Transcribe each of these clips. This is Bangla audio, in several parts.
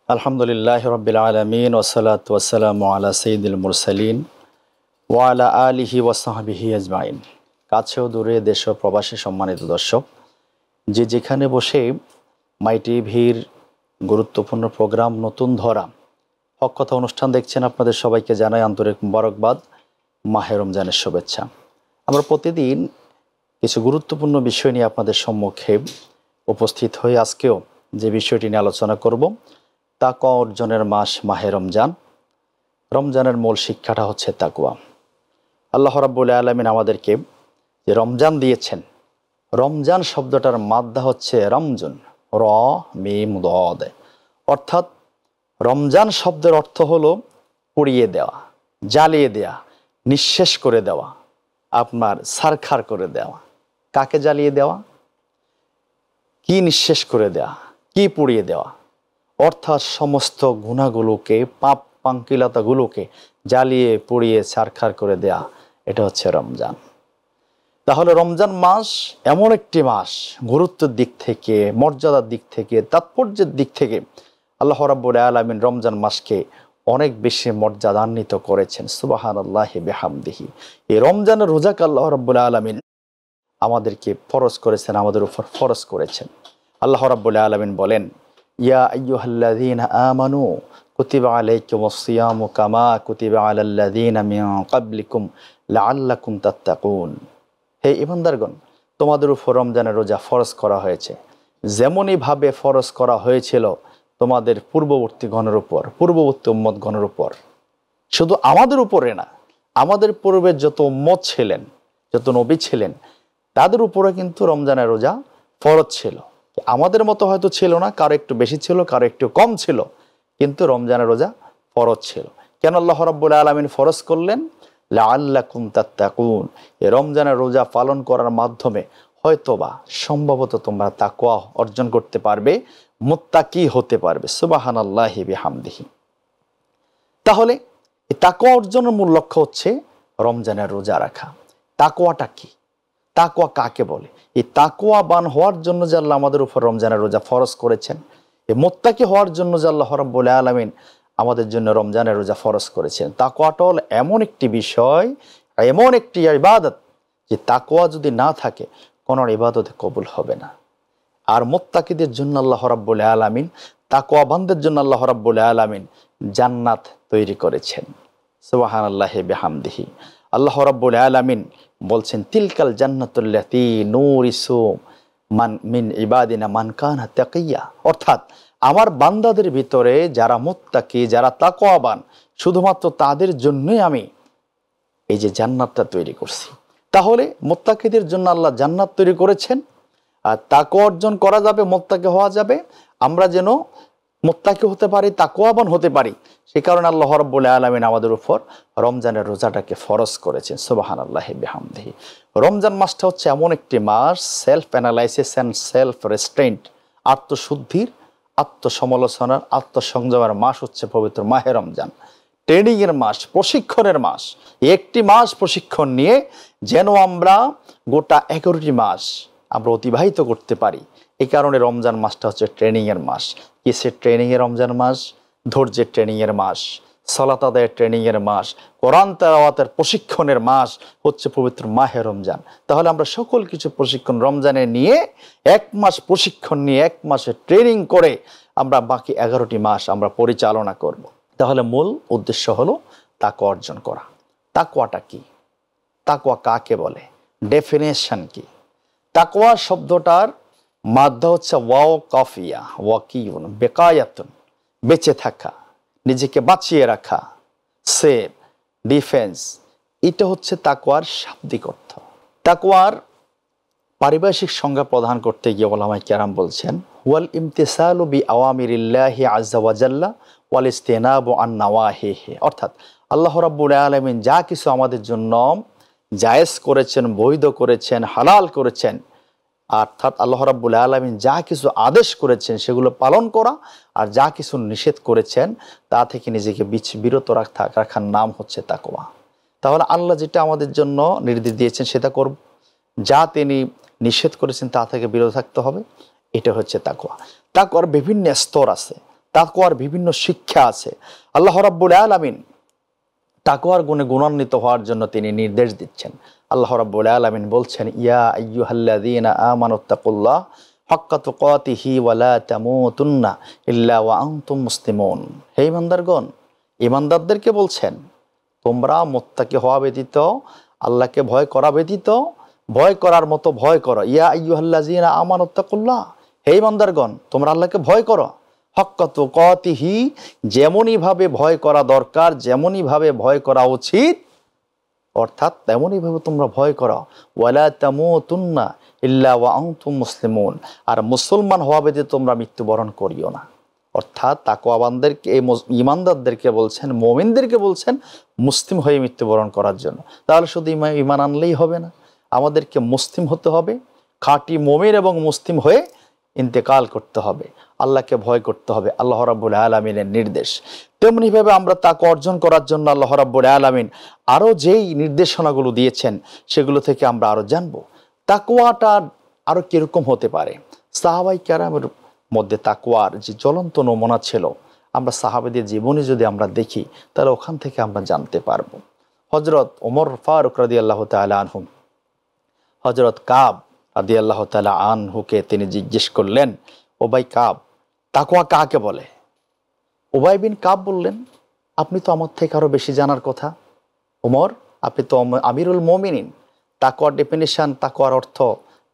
আলহামদুলিল্লাহ রব্বিল আলামিন ওয়াসসালাতু ওয়াসসালামু আলা সাইয়্যিদিল মুরসালিন ওয়া আলা আলিহি ওয়া সাহবিহি আজমাইন। কাছেও দূরে দেশ ও প্রবাসী সম্মানিত দর্শক, যে যেখানে বসে মাই টিভির গুরুত্বপূর্ণ প্রোগ্রাম নতুন ধরা হক কথা অনুষ্ঠান দেখছেন, আপনাদের সবাইকে জানাই আন্তরিক মোবারকবাদ, মাহে রমজানের শুভেচ্ছা। আমরা প্রতিদিন কিছু গুরুত্বপূর্ণ বিষয় নিয়ে আপনাদের সম্মুখে উপস্থিত হয়ে আজকেও যে বিষয়টি নিয়ে আলোচনা করব, তাকওয়া অর্জনের মাস মাহে রমজান। রমজানের মূল শিক্ষাটা হচ্ছে তাকওয়া। আল্লাহ রাব্বুল আলামিন আমাদেরকে যে রমজান দিয়েছেন, রমজান শব্দটার মাদ্দা হচ্ছে রমজুন, র মিম দদ, অর্থাৎ রমজান শব্দের অর্থ হলো পুড়িয়ে দেওয়া, জ্বালিয়ে দেওয়া, নিঃশেষ করে দেওয়া, আপনার ছারখার করে দেওয়া। কাকে জ্বালিয়ে দেওয়া? কি নিঃশেষ করে দেওয়া? কি পুড়িয়ে দেওয়া? অর্থাৎ সমস্ত গুনাহগুলোকে, পাপ পাঙ্কিলতাগুলোকে জ্বালিয়ে পুড়িয়ে ছারখার করে দেয়া, এটা হচ্ছে রমজান। তাহলে রমজান মাস এমন একটি মাস, গুরুত্বের দিক থেকে, মর্যাদার দিক থেকে, তাৎপর্যের দিক থেকে আল্লাহ রাব্বুল আলামিন রমজান মাসকে অনেক বেশি মর্যাদান্বিত করেছেন। সুবহানাল্লাহি বিহামদিহি। এই রমজানের রোজাকে আল্লাহ রাব্বুল আলামিন আমাদেরকে ফরজ করেছেন, আমাদের উপর ফরজ করেছেন। আল্লাহ রাব্বুল আলামিন বলেন, ইয়া আইয়ুহাল্লাযীনা আমানু কুতিবা আলাইকুমুস সিয়ামু কামা কুতিবা আলাল্লাযীনা মিন ক্বাবলিকুম লাআল্লাকুম তাত্তাকুন। হে ঈমানদারগণ, তোমাদের উপর রমজানের রোজা ফরজ করা হয়েছে, যেমনইভাবে ফরজ করা হয়েছিল তোমাদের পূর্ববর্তী গণের উপর, পূর্ববর্তী উম্মতগণের উপর। শুধু আমাদের উপরে না, আমাদের পূর্বে যত উম্মত ছিলেন, যত নবী ছিলেন, তাদের উপরে কিন্তু রমজানের রোজা ফরজ ছিল। আমাদের মতো হয়তো ছিল না, কারো একটু বেশি ছিল, কারো একটু কম ছিল, কিন্তু রমজানের রোজা ফরজ ছিল। কেন আল্লাহ রাব্বুল আলামিন ফরজ করলেন? লাআল্লাকুম তাত্তাকুন। এই রমজানের রোজা পালন করার মাধ্যমে হয়তোবা সম্ভবত তোমরা তাকওয়া অর্জন করতে পারবে, মুত্তাকি হতে পারবে। সুবহানাল্লাহি বিহামদিহি। তাহলে এই তাকওয়া অর্জনের মূল লক্ষ্য হচ্ছে রমজানের রোজা রাখা। তাকওয়াটা কি? তাকওয়া কাকে বলে? এই তাকওয়াবান হওয়ার জন্য যে আল্লাহ আমাদের উপর রমজানের রোজা ফরজ করেছেন, এই মুত্তাকি হওয়ার জন্য যে আল্লাহ রাব্বুল আলামিন আমাদের জন্য রমজানের রোজা ফরজ করেছেন। তাকওয়াটা হল এমন একটি বিষয়, এমন একটি ইবাদত, যে তাকওয়া যদি না থাকে কোনো ইবাদত কবুল হবে না। আর মুত্তাকিদের জন্য আল্লাহ রাব্বুল আলামিন, তাকওয়াবানদের জন্য আল্লাহ রাব্বুল আলামিন জান্নাত তৈরি করেছেন। সুবহানাল্লাহি বিহামদিহি। আল্লাহ রাব্বুল আলামিন বলছেন, তিলকাল জান্নাতুল্লাতী নূরিসু মান মিন ইবাদিনা মান কানা তাকিয়া। অর্থাৎ আমার বান্দাদের ভিতরে যারা মুত্তাকি, যারা তাকওয়াবান, শুধুমাত্র তাদের জন্যই আমি এই যে জান্নাতটা তৈরি করছি। তাহলে মুত্তাকিদের জন্য আল্লাহ জান্নাত তৈরি করেছেন। আর তাকওয়া অর্জন করা যাবে, মুত্তাকি হওয়া যাবে। আমরা যেন মুত্তাকি হতে পারি, তাকওয়াবান হতে পারি, সে কারণে আল্লাহ রাব্বুল আলামিন আমাদের উপর রমজানের রোজাটাকে ফরজ করেছেন। সুবহানাল্লাহি বিহামদিহি। রমজান মাসটা হচ্ছে এমন একটি মাস, self analysis and self restraint, আত্মশুদ্ধির, আত্মসমালোচনার, আত্মসংযমের মাস হচ্ছে পবিত্র মাহে রমজান। ট্রেনিংয়ের মাস, প্রশিক্ষণের মাস। একটি মাস প্রশিক্ষণ নিয়ে যেন আমরা গোটা 11টি মাস আমরা অতিবাহিত করতে পারি। এই কারণে রমজান মাসটা হচ্ছে ট্রেনিংয়ের মাস। কিসের ট্রেনিংয়ের রমজান মাস? ধৈর্যের ট্রেনিংয়ের মাস, সালাত আদায়ের ট্রেনিংয়ের মাস, কোরআন তেলাওয়াতের প্রশিক্ষণের মাস হচ্ছে পবিত্র মাহে রমজান। তাহলে আমরা সকল কিছু প্রশিক্ষণ রমজানে নিয়ে, এক মাস প্রশিক্ষণ নিয়ে, এক মাসে ট্রেনিং করে আমরা বাকি 11টি মাস আমরা পরিচালনা করব। তাহলে মূল উদ্দেশ্য হলো তাকওয়া অর্জন করা। তাকওয়াটা কি? তাকওয়া কাকে বলে? ডেফিনেশন কি? তাকওয়া শব্দটার মাধ্যম হচ্ছে ওয়াও কাফিয়া, ওয়াকিউন, বেকায়াতুন, বেঁচে থাকা, নিজেকে বাঁচিয়ে রাখা, সেভ, ডিফেন্স। এটা হচ্ছে তাকওয়ার শাব্দিক অর্থ। তাকওয়ার পারিভাষিক সংজ্ঞা প্রদান করতে গিয়ে উলামায়ে কেরাম বলছেন, ওয়াল ইমতিসালু বি আওয়ামিরিল্লাহি আযজা ওয়া জাল্লা ওয়াল ইসতিনাবু আন নাওয়াহিহি। অর্থাৎ আল্লাহ রাব্বুল আলামিন যা কিছু আমাদের জন্য জায়েজ করেছেন, বৈধ করেছেন, হালাল করেছেন, অর্থাৎ আল্লাহ রাব্বুল আলামিন যা কিছু আদেশ করেছেন সেগুলো পালন করা, আর যা কিছু নিষেধ করেছেন তা থেকে নিজেকে বিরত রাখার নাম হচ্ছে তাকওয়া। তাহলে আল্লাহ যেটা আমাদের জন্য নির্দেশ দিয়েছেন সেটা করব, যা তিনি নিষেধ করেছেন তা থেকে বিরত থাকতে হবে। এটা হচ্ছে তাকওয়া। তাকওয়ার বিভিন্ন স্তর আছে। তাকওয়ার বিভিন্ন শিক্ষা আছে। আল্লাহ রাব্বুল আলামিন তাকওয়ার গুণে গুণান্বিত হওয়ার জন্য তিনি নির্দেশ দিচ্ছেন। আল্লাহ রাব্বুল আলামিন বলছেন, ইয়া আইয়ুহাল্লাযীনা আমানুত্তাকুল্লাহ হাক্কা তুকাতিহি ওয়া লা তামুতুন্না ইল্লা ওয়া আনতুম মুসলিমুন। হে ঈমানদারগণ, ঈমানদারদেরকে বলছেন, তোমরা মুত্তাকি হওয়া ব্যতীত, আল্লাহকে ভয় করা ব্যতীত, ভয় করার মতো ভয় করো। ইয়া আইয়ুহাল্লাযীনা আমানুত্তাকুল্লাহ, হে ঈমানদারগণ, তোমরা আল্লাহকে ভয় করো। হাক্কা তুকাতিহি, যেমনইভাবে ভয় করা দরকার, যেমনইভাবে ভয় করা উচিত, অর্থাৎ তেমনইভাবে তোমরা ভয় করো। ওয়ালা তামুতুন্না ইল্লা ওয়া আনতুম মুসলিমুন, আর মুসলমান হওয়া ব্যতীত তোমরা মৃত্যুবরণ করিও না। অর্থাৎ তাকওয়াবানদেরকে, এই ঈমানদারদেরকে বলছেন, মুমিনদেরকে বলছেন মুসলিম হয়ে মৃত্যুবরণ করার জন্য। তাহলে শুধু ঈমান আনলেই হবে না, আমাদেরকে মুসলিম হতে হবে, খাঁটি মুমিন এবং মুসলিম হয়ে ইন্তেকাল করতে হবে, আল্লাহকে ভয় করতে হবে। আল্লাহ রাব্বুল আলামিনের নির্দেশ। তেমনিভাবে আমরা তাকে অর্জন করার জন্য আল্লাহ রাব্বুল আলামিন আরও যেই নির্দেশনাগুলো দিয়েছেন সেগুলো থেকে আমরা আরও জানব তাকওয়াটা আরও কীরকম হতে পারে। সাহাবায়ে কেরামের মধ্যে তাকওয়ার যে জ্বলন্ত নমুনা ছিল, আমরা সাহাবাদের জীবনী যদি আমরা দেখি তাহলে ওখান থেকে আমরা জানতে পারব। হযরত ওমর ফারুক রাদিয়াল্লাহু তাআলা আনহু হযরত কাব রাদিয়াল্লাহু তাআলা আনহুকে তিনি জিজ্ঞেস করলেন, ও ভাই কাব, তাকওয়া কাকে বলে? উবাই বিন কাব বললেন, আপনি তো আমার থেকে আরও বেশি জানার কথা। ওমর, আপনি তো আমিরুল মুমিনিন, তাকওয়ার ডেফিনিশন, তাকওয়ার অর্থ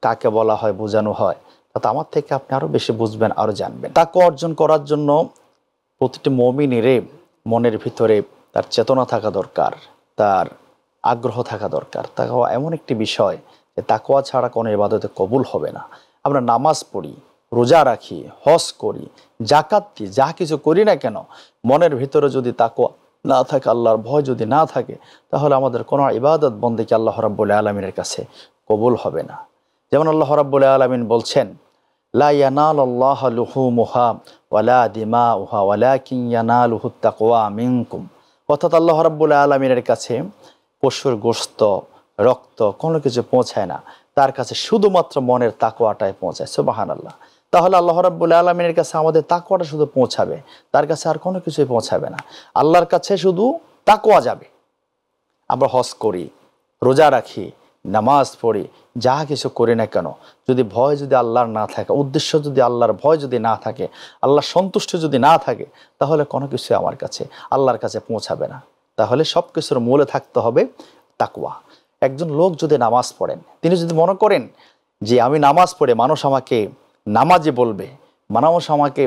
কাকে বলা হয়, বোঝানো হয়, তাতে আমার থেকে আপনি আরও বেশি বুঝবেন, আরও জানবেন। তাকওয়া অর্জন করার জন্য প্রতিটি মুমিনেরই মনের ভিতরে তার চেতনা থাকা দরকার, তার আগ্রহ থাকা দরকার। তাকওয়া এমন একটি বিষয় যে তাকওয়া ছাড়া কোনো ইবাদতে কবুল হবে না। আমরা নামাজ পড়ি, রোজা রাখি, হজ করি, যাকাত দিই, যা কিছু করি না কেন, মনের ভিতরে যদি তাকওয়া না থাকে, আল্লাহর ভয় যদি না থাকে, তাহলে আমাদের কোনো ইবাদত বন্দেগী আল্লাহ রাব্বুল আলামিনের কাছে কবুল হবে না। যেমন আল্লাহ রাব্বুল আলামিন বলছেন, লা ইয়ানালুল্লাহু লুহুমুহা ওয়ালা দিমাউহা ওয়ালাকিন ইয়ানালুহুত তাকওয়া মিনকুম। অর্থাৎ আল্লাহ রাব্বুল আলামিনের কাছে পশুর গোশত, রক্ত কোনো কিছু পৌঁছায় না, তার কাছে শুধুমাত্র মনের তাকওয়াটাই পৌঁছায়। সুবহানাল্লাহ। তাহলে আল্লাহ রাব্বুল আলামিনের কাছে আমাদের তাকওয়াটা শুধু পৌঁছাবে, তার কাছে আর কোনো কিছুই পৌঁছাবে না। আল্লাহর কাছে শুধু তাকওয়া যাবে। আমরা হজ করি, রোজা রাখি, নামাজ পড়ি, যা কিছু করি না কেন, যদি ভয় যদি আল্লাহর না থাকে, উদ্দেশ্য যদি আল্লাহর ভয় যদি না থাকে, আল্লাহর সন্তুষ্ট যদি না থাকে, তাহলে কোনো কিছুই আমার কাছে, আল্লাহর কাছে পৌঁছাবে না। তাহলে সব কিছুর মূলে থাকতে হবে তাকওয়া। একজন লোক যদি নামাজ পড়েন, তিনি যদি মনে করেন যে আমি নামাজ পড়ে মানুষ আমাকে নামাজি বলবে, মানুষ আমাকে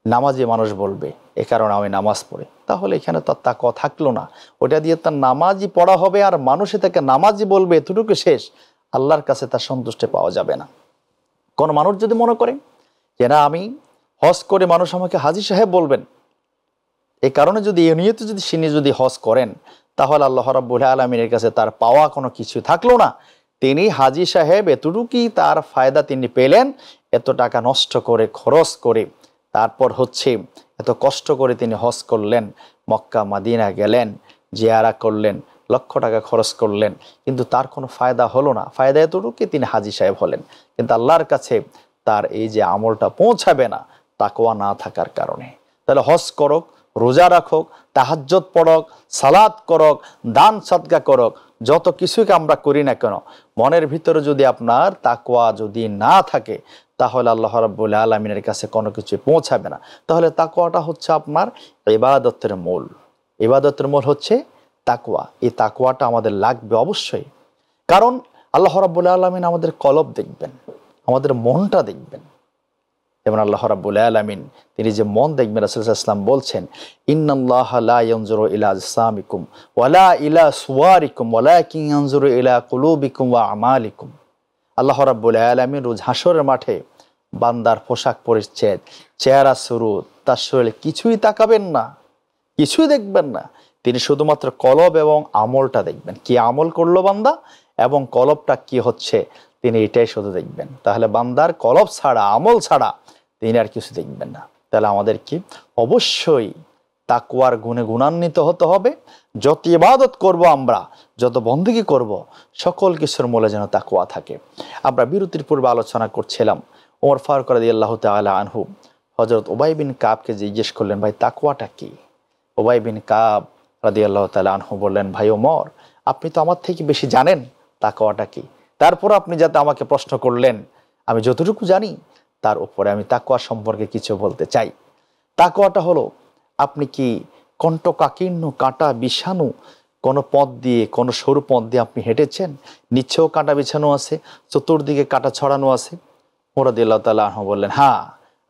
নামাজি মানুষ বলবে, এ কারণে আমি নামাজ পড়ি, তাহলে এখানে তার তাকওয়া থাকলো না। ওটা দিয়ে তার নামাজি পড়া হবে আর মানুষে তাকে নামাজি বলবে, এতটুকু শেষ। আল্লাহর কাছে তার সন্তুষ্টি পাওয়া যাবে না। কোন মানুষ যদি মনে করে যে না, আমি হজ করে মানুষ আমাকে হাজী সাহেব বলবেন, এই কারণে যদি এ নিয়তে যদি তিনি যদি হজ করেন, তাহলে আল্লাহ রাব্বুল আলামিনের কাছে তার পাওয়া কোনো কিছু থাকলো না। তিনি হাজী সাহেব এতটুকুই তার ফায়দা তিনি পেলেন, এত টাকা নষ্ট করে, খরচ করে, তারপর হচ্ছে এত কষ্ট করে তিনি হজ করলেন, মক্কা মদিনা গেলেন, জিয়ারা করলেন, লক্ষ টাকা খরচ করলেন, কিন্তু তার কোনো ফায়দা হলো না। ফায়দা এতটুকুই, তিনি হাজী সাহেব হলেন, কিন্তু আল্লাহর কাছে তার এই যে আমলটা পৌঁছাবে না তাকওয়া না থাকার কারণে। তাহলে হজ করক, রোজা রাখক, তাহাজ্জুদ পড়ক, সালাত করক, দান সদকা করক, যত কিছুকে আমরা করি না কেন, মনের ভিতরে যদি আপনার তাকওয়া যদি না থাকে, তাহলে আল্লাহ রাব্বুল আলামিনের কাছে কোনো কিছু পৌঁছাবে না। তাহলে তাকওয়াটা হচ্ছে আপনার ইবাদতের মূল। ইবাদতের মূল হচ্ছে তাকওয়া। এই তাকওয়াটা আমাদের লাগবে অবশ্যই, কারণ আল্লাহ রাব্বুল আলামিন আমাদের কলব দেখবেন, আমাদের মনটা দেখবেন। যেমন আল্লাহ রাব্বুল আলামিন তিনি যে মন দেখবেন, রাসূল সাল্লাল্লাহু আলাইহি ওয়াসাল্লাম বলছেন, ইন্নাল্লাহা লা ইয়ানজুরু ইলা আজসামিকুম ওয়ালা ইলা সুওয়ারিকুম ওয়ালাকিন ইয়ানজুরু ইলা কুলুবিকুম ওয়া আমালিকুম। আল্লাহ রাব্বুল আলামিন রোজ হাসরের মাঠে বান্দার পোশাক পরিচ্ছদ, চেহারা সুরত, তার শরীরে কিছুই তাকাবেন না, কিছুই দেখবেন না। তিনি শুধুমাত্র কলব এবং আমলটা দেখবেন, কি আমল করলো বান্দা এবং কলবটা কি হচ্ছে, তিনি এটাই শুধু দেখবেন। তাহলে বান্দার কলব ছাড়া, আমল ছাড়া তিনি আর কিছু দেখবেন না। তাহলে আমাদের কি অবশ্যই তাকওয়ার গুণে গুণান্বিত হতে হবে। যত ইবাদত করব আমরা, যত বন্দেগী করব, সকল কিছুর মূলে যেন তাকওয়া থাকে। আমরা বিরতির পূর্বে আলোচনা করছিলাম ওমর ফারুক রাদিয়াল্লাহু তাআলা আনহু হযরত উবাই বিন কাবকে জিজ্ঞেস করলেন, ভাই তাকওয়াটা কি? উবাই বিন কাব রাদিয়াল্লাহু তাআলা আনহু বললেন, ভাই ওমর, আপনি তো আমার থেকে বেশি জানেন তাকওয়াটা কি। তারপর আপনি যাতে আমাকে প্রশ্ন করলেন, আমি যতটুকু জানি তার উপরে আমি তাকওয়া সম্পর্কে কিছু বলতে চাই। তাকওয়াটা হলো, আপনি কি কণ্টকাকীর্ণ কাঁটা বিছানো কোনো পথ দিয়ে, কোনো সরু পথ দিয়ে আপনি হেঁটেছেন? নিচেও কাঁটা বিছানো আছে, চতুর্দিকে কাঁটা ছড়ানো আছে? ওমর রাদিয়াল্লাহু তাআলা আনহু বললেন, হ্যাঁ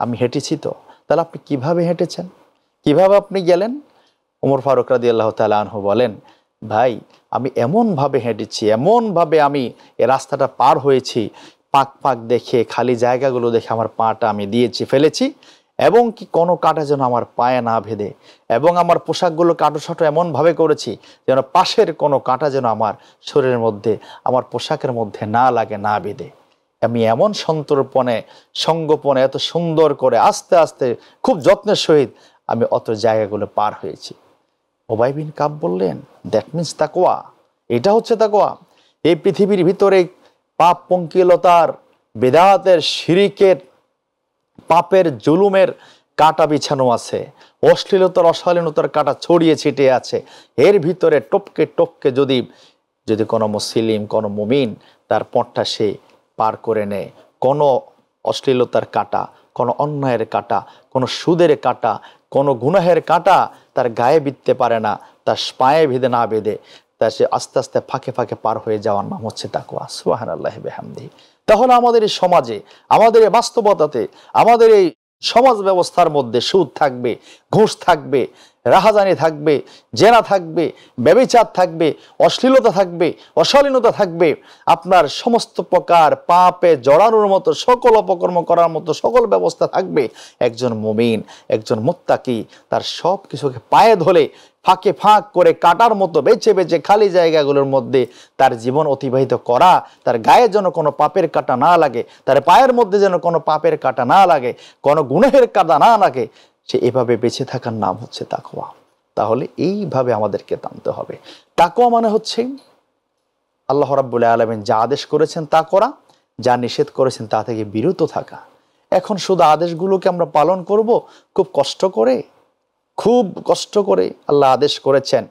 আমি হেঁটেছি। তো তাহলে আপনি কিভাবে হেঁটেছেন, কিভাবে আপনি গেলেন? ওমর ফারুক রাদিয়াল্লাহু তাআলা আনহু বলেন, ভাই আমি এমনভাবে হেঁটেছি, এমনভাবে আমি এ রাস্তাটা পার হয়েছি, পাক পাক দেখে, খালি জায়গাগুলো দেখে আমার পাটা আমি দিয়েছি, ফেলেছি, এবং কি কোনো কাঁটা যেন আমার পায়ে না ভেদে, এবং আমার পোশাকগুলো কাটোসাটো এমনভাবে করেছি যেন পাশের কোনো কাঁটা যেন আমার শরীরের মধ্যে, আমার পোশাকের মধ্যে না লাগে, না বেঁধে। আমি এমন সন্তর্পণে, সঙ্গোপনে, এত সুন্দর করে আস্তে আস্তে খুব যত্নের সহিত আমি অত জায়গাগুলো পার হয়েছি। উবাই বিন কাব বললেন, দ্যাট মিনস তাকওয়া, এটা হচ্ছে তাকওয়া। এই পৃথিবীর ভিতরে পাপ পঙ্কিলতার, বেদাতের, শিরিকের, পাপের, জুলুমের কাঁটা বিছানো আছে, অশ্লীলতার, অশালীনতার কাঁটা ছড়িয়ে ছিটিয়ে আছে। এর ভিতরে টপকে টপকে যদি যদি কোনো মুসলিম, কোনো মুমিন তার পথটা সে পার করে নেয়, কোনো অশ্লীলতার কাঁটা, কোনো অন্যায়ের কাঁটা, কোনো সুদের কাঁটা, কোনো গুনাহের কাঁটা তার গায়ে বিঁধতে পারে না, তার পায়ে ভিদে না বেঁধে, তা সে আস্তে আস্তে ফাঁকে ফাঁকে পার হয়ে যাওয়ার নাম হচ্ছে তাকওয়া। সুবহানাল্লাহি বিহামদিহি। তাহলে আমাদের এই সমাজে, আমাদের এই বাস্তবতাতে, আমাদের এই সমাজ ব্যবস্থার মধ্যে সুদ থাকবে, ঘুষ থাকবে, রাহাজানি থাকবে, জেনা থাকবে, ব্যভিচার থাকবে, অশ্লীলতা থাকবে, অশালীনতা থাকবে, আপনার সমস্ত প্রকার পাপে জড়ানোর মতো, সকল অপকর্ম করার মতো সকল ব্যবস্থা থাকবে। একজন মুমিন, একজন মুত্তাকি তার সব কিছুকে পায়ে ধরে ফাঁকে ফাঁক করে কাটার মতো বেছে বেছে খালি জায়গাগুলোর মধ্যে তার জীবন অতিবাহিত করা, তার গায়ে যেন কোনো পাপের কাঁটা না লাগে, তার পায়ের মধ্যে যেন কোনো পাপের কাঁটা না লাগে, কোনো গুনাহের কাঁটা না লাগে, সে এভাবে বেঁচে থাকার নাম হচ্ছে তাকওয়া। তাহলে এইভাবে আমাদেরকে টানতে হবে। তাকওয়া মানে হচ্ছে আল্লাহ রাব্বুল আলামিন যা আদেশ করেছেন তা করা, যা নিষেধ করেছেন তা থেকে বিরত থাকা। এখন শুধু আদেশগুলোকে আমরা পালন করব খুব কষ্ট করে, খুব কষ্ট করে। আল্লাহ আদেশ করেছেন,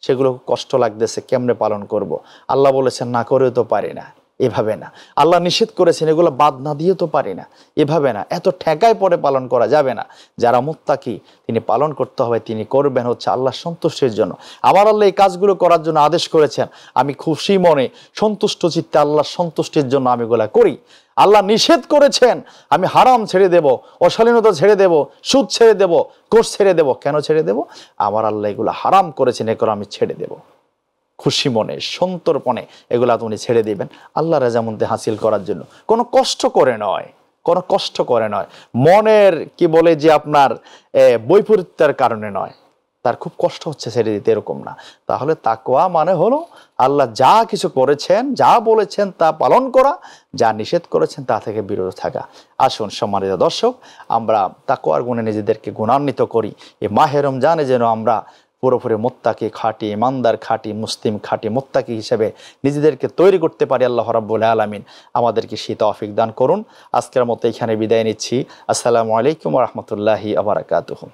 সেগুলো কষ্ট লাগতেছে, কেমনে পালন করব? আল্লাহ বলেছেন না করেও তো পারি না, এভাবে না। আল্লাহ নিষেধ করেছেন, এগুলো বাদ না দিয়ে তো পারি না, এভাবে না। এত ঠেকায় পরে পালন করা যাবে না। যারা মুত্তাকি তিনি পালন করতে হবে, তিনি করবেন হচ্ছে আল্লাহর সন্তুষ্টির জন্য। আমার আল্লাহ এই কাজগুলো করার জন্য আদেশ করেছেন, আমি খুশি মনে সন্তুষ্ট চিত্তে আল্লাহর সন্তুষ্টির জন্য আমি এগুলা করি। আল্লাহ নিষেধ করেছেন, আমি হারাম ছেড়ে দেব, অশালীনতা ছেড়ে দেব, সুদ ছেড়ে দেব, ঘুষ ছেড়ে দেব। কেন ছেড়ে দেব? আমার আল্লাহ এগুলো হারাম করেছেন, এগুলো আমি ছেড়ে দেব। খুশি মনে, সন্তর্পণে এগুলা তুমি ছেড়ে দিবেন আল্লাহ রাজামন্দি হাসিল করার জন্য। কোনো কষ্ট করে নয়, কোনো কষ্ট করে নয়, মনের কি বলে যে আপনার বৈপরীত্যের কারণে নয়, তার খুব কষ্ট হচ্ছে ছেড়ে দিতে, এরকম না। তাহলে তাকওয়া মানে হলো আল্লাহ যা কিছু করেছেন, যা বলেছেন তা পালন করা, যা নিষেধ করেছেন তা থেকে বিরত থাকা। আসুন সম্মানিত দর্শক, আমরা তাকওয়ার গুণে নিজেদেরকে গুণান্বিত করি। এই মাহে রমজানে যেন আমরা পুরোপুরি মুত্তাকি, খাঁটি ইমানদার, খাঁটি মুসলিম, খাঁটি মুত্তাকি হিসেবে নিজেদেরকে তৈরি করতে পারি। আল্লাহ রাব্বুল আলামিন আমাদেরকে সেই তৌফিক দান করুন। আজকের মতো এখানে বিদায় নিচ্ছি। আসসালামু আলাইকুম ওয়া রাহমাতুল্লাহি ওয়া বারাকাতুহু।